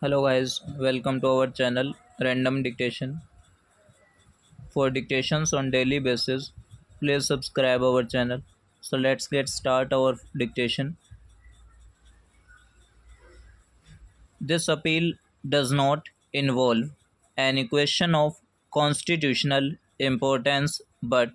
Hello guys, welcome to our channel Random Dictation. For dictations on daily basis, please subscribe our channel. So let's get start our dictation. This appeal does not involve any question of constitutional importance, but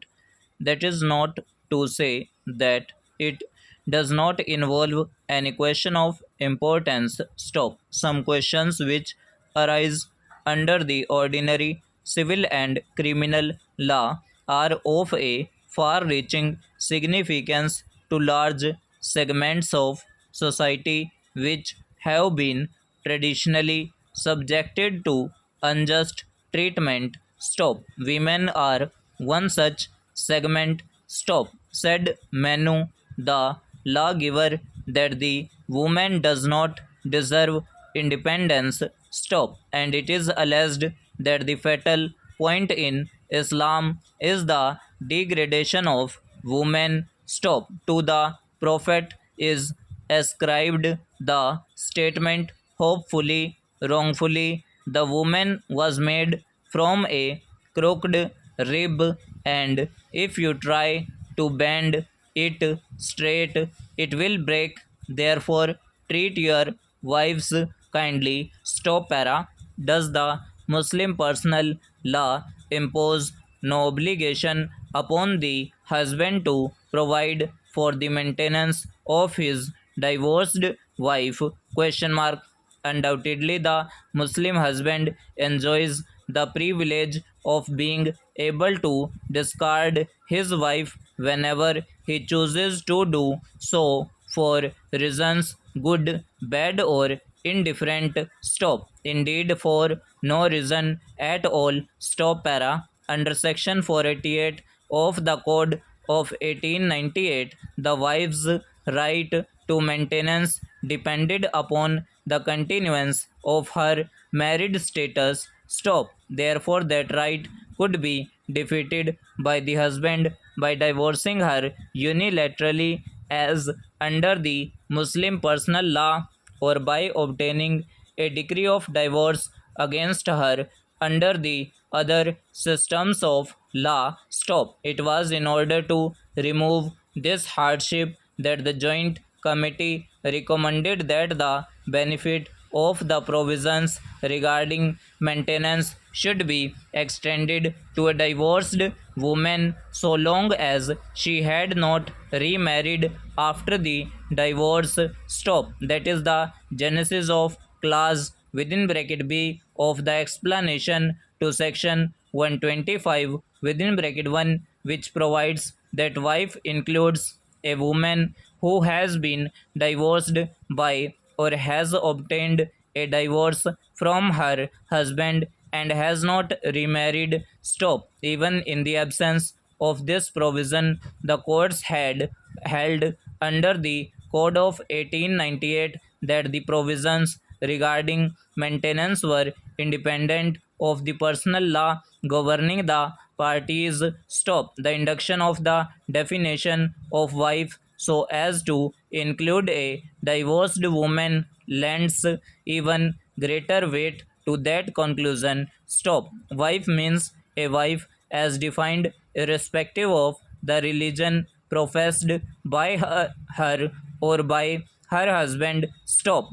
that is not to say that it does not involve any question of importance. Stop. Some questions which arise under the ordinary civil and criminal law are of a far reaching significance to large segments of society which have been traditionally subjected to unjust treatment. Stop. Women are one such segment. Stop. Said Manu, the lawgiver, that the woman does not deserve independence. Stop. And it is alleged that the fatal point in Islam is the degradation of women. Stop. To the Prophet is ascribed the statement, hopefully, wrongfully, the woman was made from a crooked rib, and if you try to bend it straight, it will break. Therefore, treat your wives kindly. Stop para. Does the Muslim personal law impose no obligation upon the husband to provide for the maintenance of his divorced wife? Question mark. Undoubtedly, the Muslim husband enjoys the privilege of being able to discard his wife whenever he chooses to do so for reasons good, bad, or indifferent. Stop. Indeed, for no reason at all. Stop para. Under section 488 of the Code of 1898, the wife's right to maintenance depended upon the continuance of her married status. Stop. Therefore, that right could be defeated by the husband by divorcing her unilaterally as under the Muslim personal law, or by obtaining a decree of divorce against her under the other systems of law. Stop. It was in order to remove this hardship that the Joint Committee recommended that the benefit of the provisions regarding maintenance should be extended to a divorced woman so long as she had not remarried after the divorce. Stop. That is the genesis of clause within bracket B of the explanation to section 125 within bracket 1, which provides that wife includes a woman who has been divorced by or has obtained a divorce from her husband and has not remarried. Stop. Even in the absence of this provision, the courts had held under the Code of 1898 that the provisions regarding maintenance were independent of the personal law governing the parties. Stop. The induction of the definition of wife so as to include a divorced woman lends even greater weight to that conclusion. Stop. Wife means a wife as defined irrespective of the religion professed by her or by her husband. Stop.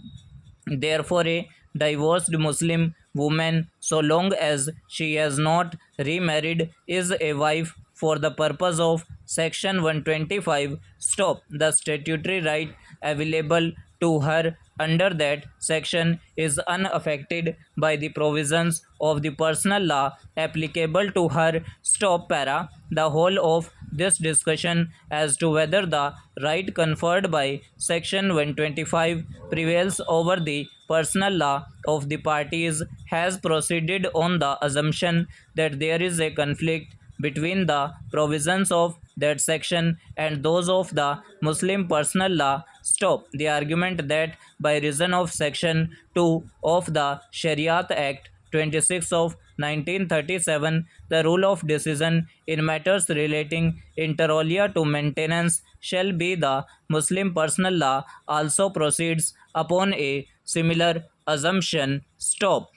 Therefore, a divorced Muslim woman, so long as she has not remarried, is a wife for the purpose of Section 125. Stop. The statutory right available to her under that section is unaffected by the provisions of the personal law applicable to her. Stop para. The whole of this discussion as to whether the right conferred by section 125 prevails over the personal law of the parties has proceeded on the assumption that there is a conflict between the provisions of that section and those of the Muslim personal law. Stop. The argument that by reason of section 2 of the Shariat Act 26 of 1937, the rule of decision in matters relating inter alia to maintenance shall be the Muslim personal law, also proceeds upon a similar assumption stop.